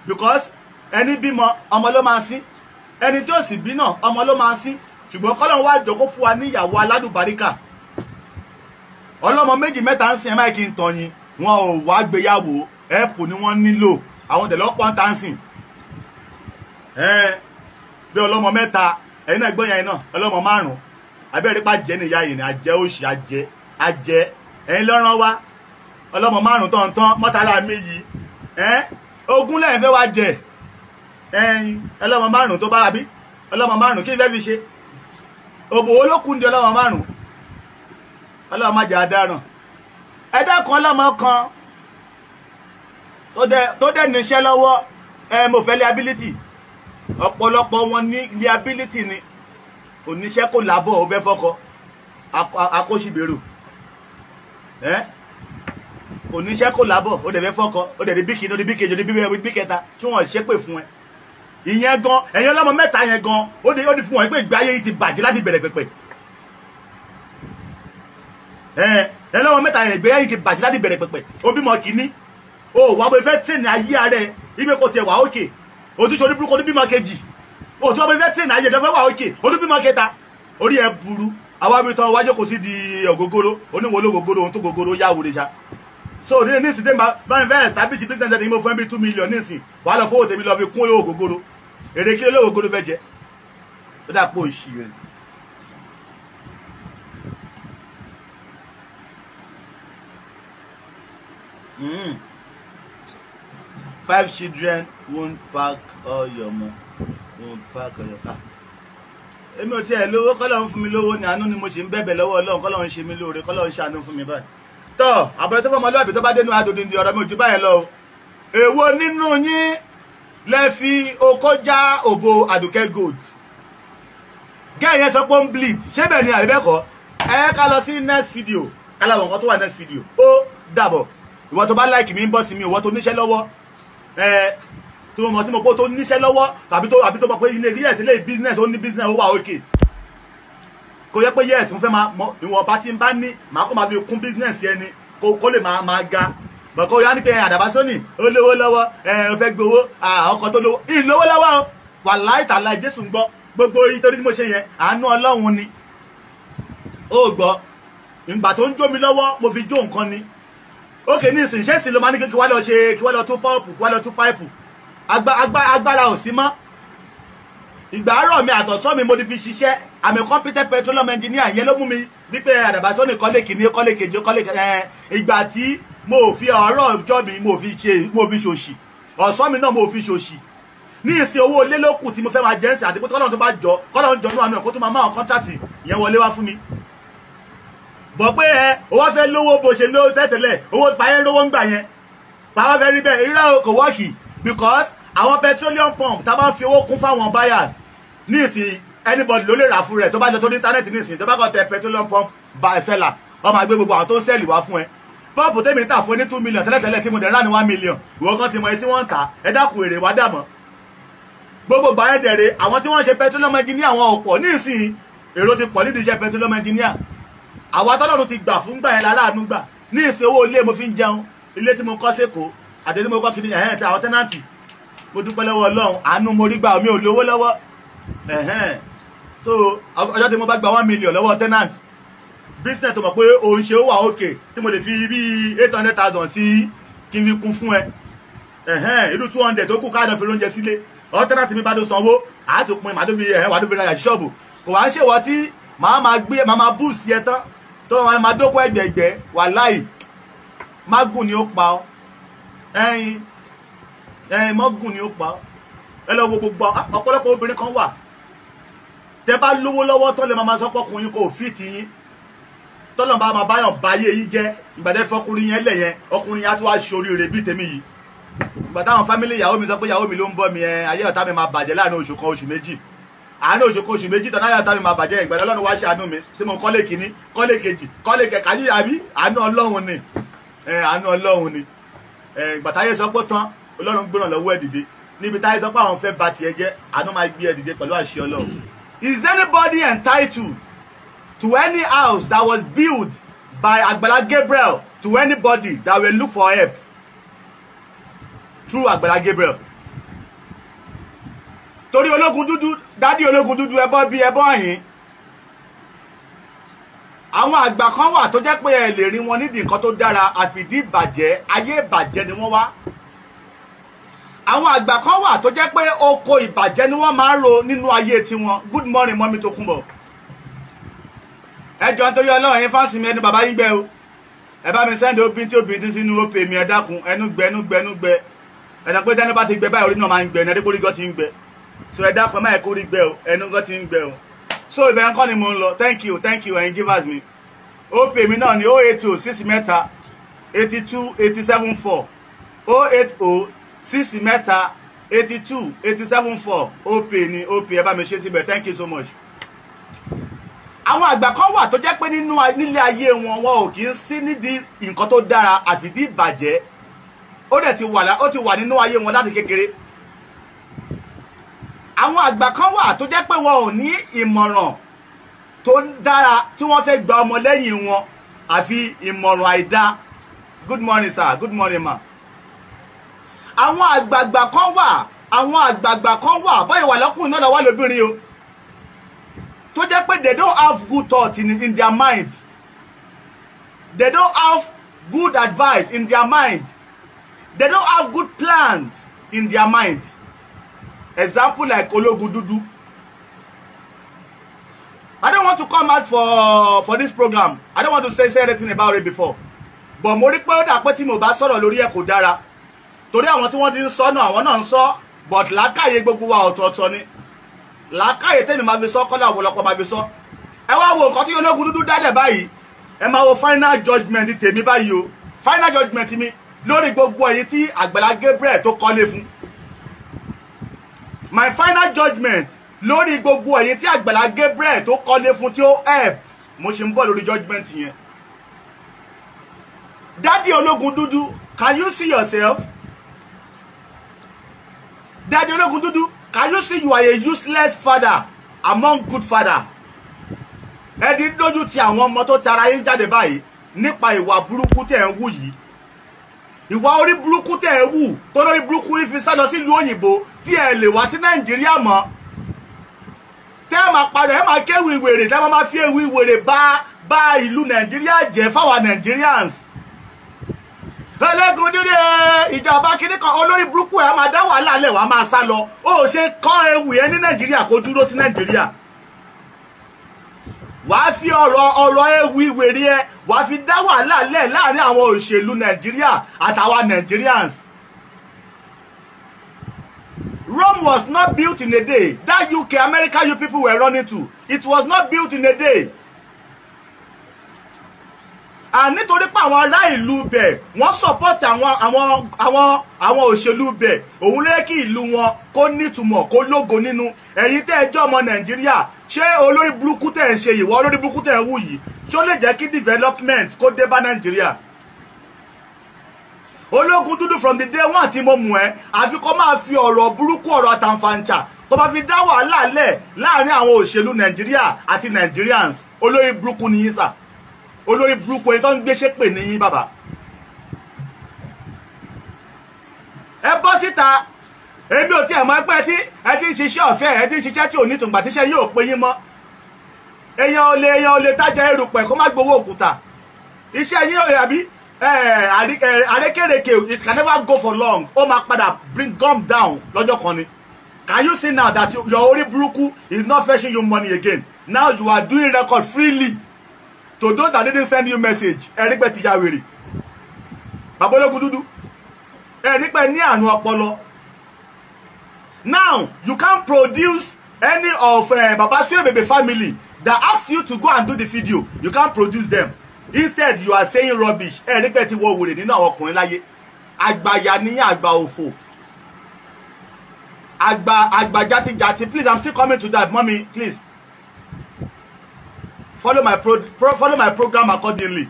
because ẹni bímọ ọmọ ló máa sín ẹni tí ó sì bí náà ọmọ ló máa sín ṣùgbọ́n kọ́lọ́n wá jókòó fún wa ní ìyàwó aládùbáríkà ọlọ́mọ méjì mẹ́ta ń sin ẹ̀ máa kí n tàn yín wọn ò wá gbéyàwó ẹ̀pù ni wọ́n nílò àwọn tẹ̀lọ́pọ̀ ń tàn sìn bí ọlọ́mọ mẹ́ta ẹ̀yin náà gbọ́n yẹn náà ọlọ́mọ márùn-ún abẹ́rẹ́ pa jẹ́ nìyá yìí ni àjẹ́ òṣì àjẹ́ ẹ̀yin lọ́rán wá ọlọ́mọ márùn-ún tọ̀ntàn mọ́tàlá méjì ogún lẹ́yìn fẹ́ wá jẹ ọlọ́mọ márùn-ún tó bá àbí ọlọ́mọ márùn-ún kí n fẹ́ fi ṣe òbò olókùn di ọlọ́mọ márùn-ún ọlọ́mọ má jẹ́ adaràn ẹ̀dá kan ọlọ́mọ kan tó dẹ̀ níṣẹ́ lọ́wọ́ mo fẹ́ liability ọ̀pọ̀lọpọ̀ wọn ní liability ni oníṣẹ́ kò lábọ̀ ó fẹ́ fọ́kọ akóṣìbèrò oníṣẹ́ kò lábọ̀ ó dẹ̀ fẹ́ fọ́kọ ó dẹ̀ di bí kìíní ó di bí kejì ó di bí kẹta tí wọ́n ṣépè fún ẹ ìyẹn gan ẹ̀yin ọlọ́mọ mẹ́ta yẹn gan ó di fún wọn pé ìgbé ayé yìí ti bàjẹ́ láti bẹ̀rẹ̀ pẹ̀pẹ̀ ẹ̀yin ọlọ́mọ mẹ́ta yẹn ìgbé ayé yìí ti bàjẹ́ láti bẹ̀rẹ̀ pẹ̀pẹ̀ ó bímọ kìíní ó wà bó fẹ́ tírèèni ayé rẹ ibi kò tiẹ̀ wà ókè òtúnṣe oníburúkú oníbímọ kejì òtún ọmọ ìfẹ́ tírèèni ayé ìjọba wà ókè oníbímọ kẹta orí ẹ burú àwọn abiri tán wájú kò sí di ògógóró oníwọ̀n ológógóró ohun tó gógóró yáwó de ṣá so ní ìsìn tẹ́lẹ̀ bá mi fẹ́ establish business ẹ̀ ní mo fún ẹ bí 2 million ní ìsìn wàá lọ fowó tèmi lọ fi kún olówó ògógóró èrè kí olówó ògógóró fẹ́ jẹ ó dà pọ̀ òṣì rẹ̀. 5 children won't pack all your money. Won't pack all your car. Èmi ò tiẹ̀ lówó kọ́lọ́run fún mi lówó ni àánú ni mo ṣe ń bẹ̀bẹ̀ lọ́wọ́ Ọlọ́run kọ́lọ́run ṣe mí lóore kọ́lọ́run ṣàánú fún mi báyìí. Tọ́ àbúrò tó fọmọ lọ́ọ̀bì tó bá dénú adòdì ní ọ̀rọ̀ mi ò ju báyẹn lọ. Èwo nínú yín lẹ fi okó já òbò Àdùkẹ́ Gold. Gẹ́ẹ̀yẹn sọ pé ó ń bleed. Ṣé bẹ́ẹ̀ ni àbí bẹ́ẹ̀ kọ́? Ẹ ká lọ sí next video. Ká láwọn nǹkan tó wà next video. Ó dàbọ̀. Ìwọ tó bá like mi ń bọ́ sí mi, ìwọ tó níṣẹ́ lọ́wọ́. Tí mo mọ̀ tí mo pọ́ tó níṣẹ́ lọ́wọ́ tàbí tó mọ̀ pé ilé yes ilé business ó ní business ó wà okay. Kò yẹ pé yes mo fẹ́ máa mọ ìwọ̀nba tí n bá ní màá kó máa fi kún business yẹn ni kó lè máa ga. Bọ̀kọ́ ya ní pé Àdàbà Sóní ó lówó lọ́wọ́ ó fẹ́ gbowó ọkọ̀ tó lówó ìlówó lọ́wọ́ wàláhì tàláhì Jésù ń gbọ́ gbogbo ìtorí tí mo ṣe yẹn àánú Ọlọ́run ni. Ó gbọ́ ìgbà tó ń jó mi lọ́wọ́ mo fi jó nǹkan ni. Ókè ní ìsìn ṣẹ́sìn ló máa ní kí wá lọ tún pọ́ọ̀pù kí wá lọ tún páìpù agbára ò sí mọ́. Ìgbà àárọ̀ mi àtọ̀sọ́ mi mo ti fi ṣiṣẹ́ I'm a competent petroleum engineer yẹn ló mú mi wípé Àdàbà Sóní kọ́lé kìíní kọ́lé kejì kọ́lé ìgbà tí mo fi ọ̀rọ̀ ọjọ́ mi mo fi ṣòṣì ọ̀sán mi náà mo fi ṣòṣì ní ìsìn owó ilé lókù tí mo fẹ́ máa jẹ́ǹsì àti pé kọ́lọ́run tó bá jọ kọ́lọ́run jọ ní àánú ẹ̀ kó tó máa máa kọ́ńtàtì yẹn wọlé wá fún mi. Bọ̀ pé o wá fẹ́ lówó bó ṣe lówó tẹ́tẹ̀lẹ̀ owó payẹ́ lówó ń gbà yẹn pàwọ́ fẹ́ rí bẹ́ẹ̀ irọ́ kò wọ́ọ̀kì because àwọn petroleum pump tá a bá ń fi owó kún fáwọn buyers ní ìsìn anybody ló lè rà fún rẹ̀ tó bá jọ tó ní internet ní ìsìn tó bá kọ́ tẹ petroleum pump by seller ọmọ àgbẹ̀ gbogbo àwọn tó ń sẹ́ẹ̀lì wá fún ẹ pọ́ọ̀pù tèmi tà fún ẹ ní 2 million tẹ́lẹ̀tẹ́lẹ̀ tí mo dẹ̀ rà ní 1 million ìwọ kan ti mọ ẹ tí wọ́n ń tà ẹ dákun èrè wá dàmọ́ gbogbo gbà ẹ dẹ̀rẹ̀ àwọn tí wọ́n ṣe petroleum engineer àwọn ọ̀pọ̀ ní ìsìn èrò ti pọ̀ nídìí iṣẹ́ petroleum engineer àwọn atọ́lọ́run ti gbà fún gbà yẹn láláàánú gbà ní ìsìn owó ilé mo fi ń jẹun ilé tí mo kọ́ sẹ́kọ̀ọ́ àti tí mo kọ́ kiri tí àwọn tẹ́nàtì mo dúpẹ́ lọ́wọ́ Ọlọ́run àánú mo rí gbà mi ò lówó lọ́wọ́ so ọjọ́ tí mo bá gba 1 million lọ́wọ́ tenant business tó mọ̀ pé òun ṣe ó wà òkè tí mo lè fi bí 800,000 sí kí n fi kún fún ẹ irú 200 tó kù káàdọ̀ fi lóúnjẹ sílé ọ tenant mi bá tó sanwó àátòpin màá tó fi wà tó fi ra ṣọ́ọ̀bù kò wá ń ṣèwọ́ tí màá máa boost yẹ tán tó máa dókó ẹgbẹ̀gbẹ̀ wàláhì mágùn ni ó pa ọ́ mọ́gùn ni ó pa ọ́ ẹ lọ wo gbogbo ọ̀pọ̀lọpọ̀ obìnrin kan wà tẹ bá lówó lọ́wọ́ tó lè máa sọ pọ́kùnrin kò fìtì yín tọ́lọ̀ bá máa báyàn báyé yín jẹ́ ìgbàdẹ́ fọkùnrin yẹn lẹ̀ yẹn ọkùnrin yẹn á tún wá ṣe oríire bíi tèmi yìí ìgbà táwọn fámílì ìyàwó mi sọ pé ìyàwó mi ló ń bọ́ mi ayé ọ̀tá mi máa bàjẹ́ láàrin oṣù kan oṣù méjì àánú oṣù kan oṣù méjì tọ́lá ọ̀tá mi máa bàjẹ́ ìgbàdẹ́ Ọlọ́run wá ṣàánú mi tí mo kọ́lé kìíní kọ́lé kejì kọ́lé kẹ̀kà yí àbí àánú Ọlọ́run ni àánú Ọlọ́run ni ìgbà táyé sọ pé tán Ọlọ́run gbọ́ràn lọ́wọ́ ẹ̀ dìde níbi táyé sọ pé àwọn fẹ́ ba tiẹ̀ jẹ́ àánú máa gbé ẹ̀ dìde pẹ̀lú àṣẹ Ọlọ́run. Is anybody entitled to any house that was built by Agbala Gabriel, to anybody that will look for help through Agbala Gabriel. Torí ológun dúdú, dádì ológun dúdú ẹbọ bí ẹbọ yín. Àwọn àgbà kan wà tó jẹ́ pé ẹ lè rí wọn nídìí nǹkan tó dára àfìdí ìbàjẹ́, ayé ìbàjẹ́ ni wọ́n wá. Àwọn àgbà kan wà tó jẹ́ pé oko ìbàjẹ́ ni wọ́n máa ń ro nínú ayé tiwọn. Good morning mọ́mí Tókunbọ̀. Ẹ jọ̀ọ́ nítorí Ọlọ́run yín fáǹsì mi ẹnu bàbá yín gbẹ o. Ẹ bá mi sẹ́ndì obìnrin tí obìnrin sínú ó pè mí ẹ dákun ẹnu gbẹ. Ẹ̀nà pé dání bá ti gbẹ báyìí orí náà máa ń gbẹ ẹ̀nà dípò orí gan ti ń gbẹ. So ẹ dákun ẹ má yẹ kó rí gbẹ o ẹnu gan ti ń gbẹ o. So ìbẹ̀rẹ̀ nǹkan ni mo ń lọ. Thank you ẹ̀yin givers mi. Ó pè mí náà ní 080 6 mẹ́ta 82 87 4 080 6 mẹ́ta 82 87 4 ó pè ní ó pè ẹ bá mi ṣe síbẹ̀. Thank you so much. Àwọn àgbà kan wà tó jẹ́ pé nílé ayé wọn ò kì í sí nídìí nǹkan tó dára àfìdí ìbàjẹ́. Ó dẹ̀ ti wà nínú ayé wọn láti kékeré. Àwọn àgbà kan wà tó jẹ́ pé wọn ò ní ìmọ̀ràn tó dára tí wọ́n fẹ́ gba ọmọ lẹ́yìn wọn àfi ìmọ̀ràn àìdá. Good morning sir, good morning ma. Àwọn àgbààgbà kan wà bóyá wà lọ́kùnrin náà lọ́wọ́ lóbìnrin o tó jẹ́ pé they don't have good thoughts in their mind. They don't have good advice in their mind. They don't have good plans in their mind. Example like Ológun Dúdú. I don't want to come out for this program. I don't want to say anything about it before. But mo rí pé ó dà pé tí mo bá sọ̀rọ̀ lórí ẹ̀ kò dára. Torí àwọn tí wọ́n ti ń sọ náà àwọn náà ń sọ but làákàyè gbogbo wa ọ̀tọ̀ọ̀tọ̀ ni. Làákàyè tèmi máa fi sọ kọ́lá ọ̀pọ̀lọpọ̀ máa fi sọ. Ẹ wá wo nǹkan tí Ológun Dúdú dálẹ̀ báyìí. Ẹ máa wo final judgment tèmi báyìí o. Final judgment mi lórí gbogbo èyí tí Agbala Gabriel tó kọ́lé fún. My final judgment lórí gbogbo èyí tí Agbala Gabriel tó kọ́lé fún tí ó help. Mo ṣe ń bọ̀ lórí judgment yẹn. Daddy Ológun Dúdú, can you see yourself? Daddy Ológun Dúdú, can you see you are a useless father among good father? Ẹ di lójú ti àwọn ọmọ tó tara yín jáde báyìí nípa ìwà burúkú tẹ́ ń wù yìí. Ìwà orí burúkú tẹ́ ẹ wù tó lórí burúkú yìí fi sá lọ sílùú òyìnbó tí ẹ lè wá sí Nàìjíríà mọ́. Tẹ́ ẹ máa padà ẹ máa kéwì ìwèrè tẹ́ ẹ máa fi ewì ìwèrè bá ìlú Nàìjíríà jẹ́ fáwa Nigerians. Ológun Dúdú ìjọba kìíní kan olórí burúkú ẹ máa dá wàhálà lẹ̀ wá máa sá lọ. Ó ṣe kọ́ ewì ẹ ní Nàìjíríà kó dúró sí Nàìjíríà. Wàá fi ọ̀rọ̀ ewì ìwèrè ẹ wàá fi dá wàhálà lẹ̀ láàrin àwọn òṣèlú Nàìjíríà àtàwọn Nigerians. Rome was not built in a day. That UK, America you people were running to, it was not built in a day. And nítorí pé àwọn ará ìlú bẹ̀ wọ́n support àwọn òṣèlú bẹ̀ òun lè kí ìlú wọn kó nítumọ̀ kó lógo nínú. Ẹ̀yin tẹ́ ẹ jẹ́ ọmọ Nàìjíríà ṣé olórí burúkú tẹ́ ẹ ṣe yìí wọ́n olórí burúkú tẹ́ ẹ wù yìí ṣó lè jẹ́ kí development kó dé bá Nàìjíríà? Ológun Dúdú from the day one tí mo mú ẹ àfi kó máa fi ọ̀rọ̀ burúkú ọ̀rọ̀ àtàǹfàǹchà kó máa fi dá wàhálà lẹ̀ láàrin àwọn òṣèlú Nàìjíríà àti Nigerians. Olórí burúkú ni yín sà. Olórí burúkú ẹni tó ń gbéṣẹ́ pè ní yín bàbá. Ẹ bọ́ síta èmi ò tiẹ̀ mọ̀ pé ẹ ti ń ṣiṣẹ́ ọ̀fẹ́ ẹ ti ń ṣiṣẹ́ tí ò ní tùǹgbà tíṣẹ́ yóò pé yín mọ́. Èèyàn ò lè tájà erùpẹ̀ kó má gbowó òkúta. Iṣẹ́ yín ò yàbí àrékèrèkè it can never go for long. Ó máa padà bring gum down lọ́jọ́ kan ni. Can you see now that your orí burúkú is not fetching you money again? Now you are doing record freely to those that didn't send you message. Ẹ̀rí pé ti ya wèrè. Bàbá Ológun Dúdú. Ẹ̀rí pé ní àrùn ọpọlọ. Now you can't produce any of Baba Suebebe family that asks you to go and do the video. You can't produce them. Instead you are saying rubbish. Ẹ̀rí pé ti wọ wèrè nínú àwọn ọkùnrin láyé. Àgbàyà ni àgbà òfò. Àgbà jati. Please, I'm still coming to that, mommy. Please. Follow my program accordingly.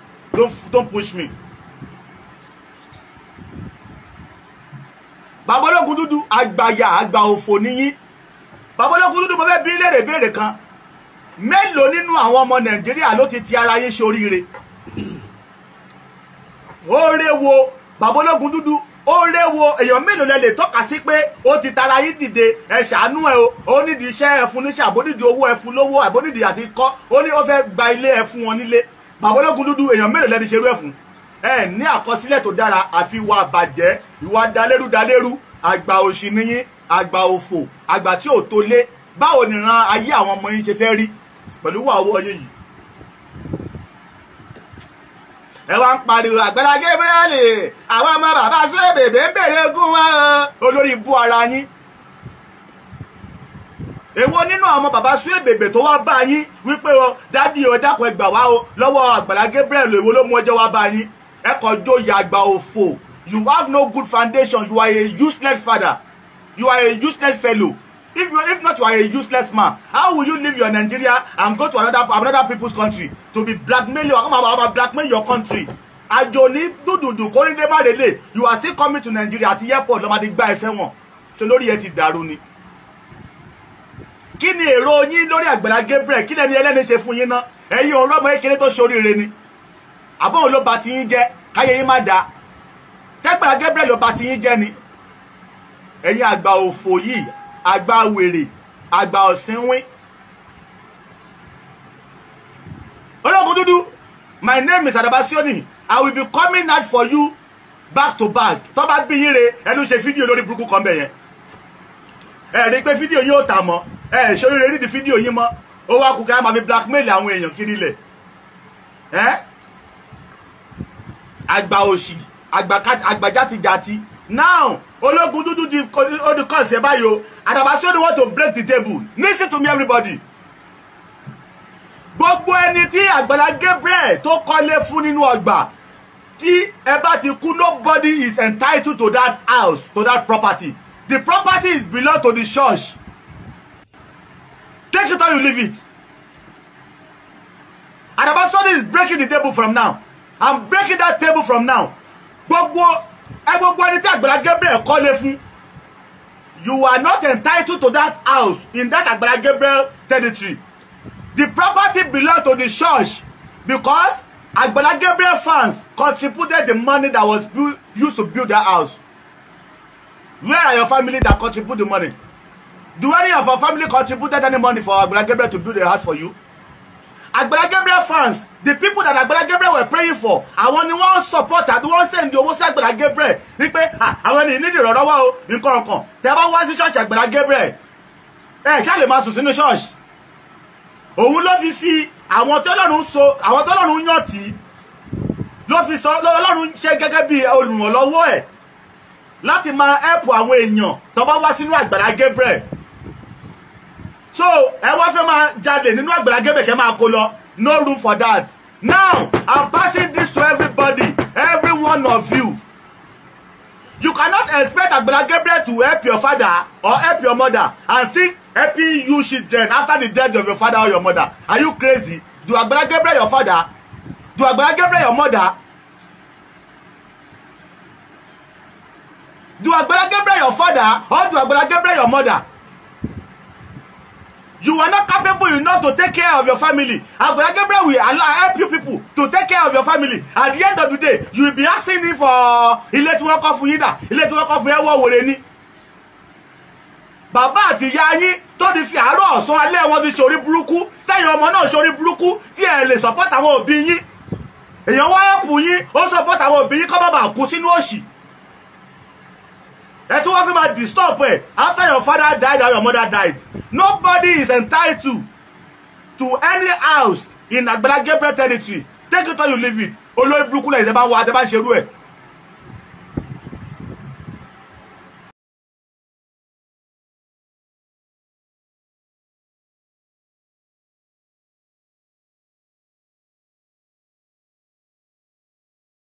Don't push me. Bàbá Ológun Dúdú àgbàyà àgbà òfò nìyí. Bàbá Ológun Dúdú mo fẹ́ bi léèrè béèrè kan. mélòó nínú àwọn ọmọ Nàìjíríà ló ti ara yín ṣe oríire? Oore wo bàbá ológun dúdú, oore wo èèyàn mélòó lẹ lè tọ́ka sí pé ó ti tara yín dìde, ẹ ṣàánú ẹ o, ó nídìí iṣẹ́ ẹ fún níṣẹ́, àbódìdí owó ẹ fún lówó, àbódìdí àti kọ́, ó ní ó fẹ́ gba ilé ẹ fún wọn nílé. Bàbá ológun dúdú èèyàn mélòó lẹ ti ṣerú ẹ fún? Ẹ ní àkọsílẹ̀ tó dára, àfi ìwà àbàjẹ́, ìwà dalérú, àgbà òṣì níyín, àgbà òfò, àgbà tí ò tó lé. Báwo ni ran ayé àwọn ọmọ yín ṣe fẹ́ rí pẹ̀lú wà owó ọyẹ yìí? Ẹ wá ń pariwo Àgbàlá Gabriel, àwọn ọmọ bàbá Suwe Bebe ń bèrè ogún wa, olórí ibú ara yín. Èwo nínú àwọn bàbá Suwe Bebe tó wá bá yín wípé o dádì o dákun ẹ gbà wá o lọ́wọ́ Àgbàlá Gabriel, èwo ló mú ọjọ́ wá bá yín? Ẹ kàn jóye àgbà òfò. You have no good foundation. You are a useless father. You are a useless fellow. If not, you are a useless man. How will you leave your Nigeria and go to another people's country to be blackmail your country? Ajoni dududu korinde madele. You are still coming to Nigeria at the airport. Lomadi gba ẹsẹ̀ wọn. So lórí ẹ ti dàrú ni. Kí ni èrò yín lórí Àgbàlá Gabriel? Kí lẹni ẹlẹ́ni ṣe fún yín ná? Ẹ̀yin ọ̀rọ̀ ọmọ kékeré tó ṣoríire ni. Àbọ̀n ló bà ti yín jẹ́, káyé yín má dáa. Àgbàlá Gabriel ló bà ti yín jẹ́ ni. Ẹ̀yin àgbà òfò yìí, àgbà wèrè, àgbà ọ̀sìnwín. Ológun dúdú, my name is Adabasioni. I will be coming out for you back to back. Tó bá bí yín re, ẹnu ṣe fídíò lórí burúkú kan bẹ́ẹ̀ yẹn. Ẹ rí pé fídíò yín ò tà mọ́. Ẹ ṣe oríire nídìí fídíò yín mọ́. Ó wá kú ká máa fi blackmail àwọn èèyàn kiri ilẹ̀. Àgbà òṣì, àgbà játijàti. Now, ológun dúdú di kọ́ọ̀sì báyìí o. Adabasioni want to break the table. Listen to me, everybody. Gbogbo ẹni tí Àgbàlá Gabriel tó kọ́lé fún nínú ọgbà, tí ẹ bá ti kú, nobody is entitled to that house, to that property. The property is belong to the church. Take it or you leave it. Adabasioni is breaking the table from now. I'm breaking that table from now. Gbogbo ẹni tí Àgbàlá Gabriel kọ́lé fún, you are not entitled to that house in that Àgbàlá Gabriel territory. The property belongs to the church because Àgbàlá Gabriel fans contributed the money that was used to build that house. Where are your family that contribute the money? Do any of your family contributed any money for Àgbàlá Gabriel to build a house for you? Àgbàlá Gabriel fans, the people that Àgbàlá Gabriel were praying for, àwọn ni wọ́n support àti wọ́n send owó sí Àgbàlá Gabriel wípé àwọn ènìyàn nídìí ìrànlọ́wọ́ o nǹkan kan tẹ́ bá wá sí ṣọ́ọ̀ṣì Àgbàlá Gabriel ṣá lè máa sùn sínú ṣọ́ọ̀ṣì. Òun ló fi àwọn tọ́lọ́run yàn tí ló fi sọ lọ́lọ́run ṣe gẹ́gẹ́ bí olùrànlọ́wọ́ ẹ̀ láti máa help àwọn èèyàn tó bá wá sínú Àgbàlá Gabriel. So ẹ wá fẹ́ máa jáde nínú Àgbàlá Gabriel kẹ́ máa kó lọ. No room for that. Now I'm passing this to everybody, every one of you. You cannot expect Àgbàlá Gabriel to help your father or help your mother and still helping you children after the death of your father or your mother. Are you crazy? Do Àgbàlá Gabriel your father? Do Àgbàlá Gabriel your mother? Do Àgbàlá Gabriel your father or do Àgbàlá Gabriel your mother? You are not capable enough to take care of your family. Àgbàlá Gabriel will help you people to take care of your family. At the end of the day, you will be asking him for ilé tí wọ́n kọ́ fún yín dà, ilé tí wọ́n kọ́ fún yín wọ́ wòrè ni. Bàbá àti ìyá yín tó ti fi àárọ̀ ọ̀sán alẹ́ wọn ti ṣorí burúkú, tẹ̀yìn ọmọ náà ṣorí burúkú tí ẹ lè support àwọn òbí yín. Èèyàn wá help yín, ó support àwọn òbí yín kọ́ bá bàa kú sínú òṣì. Ẹ tún wá fi máa disturb ẹ after your father died or your mother died. Nobody is entitled to any house in Àgbàlá Gabriel territory. Take it or you leave it. Olórí burúkú lẹ́yìn tẹ́ bá ń wá tẹ́ bá ń ṣerú ẹ̀.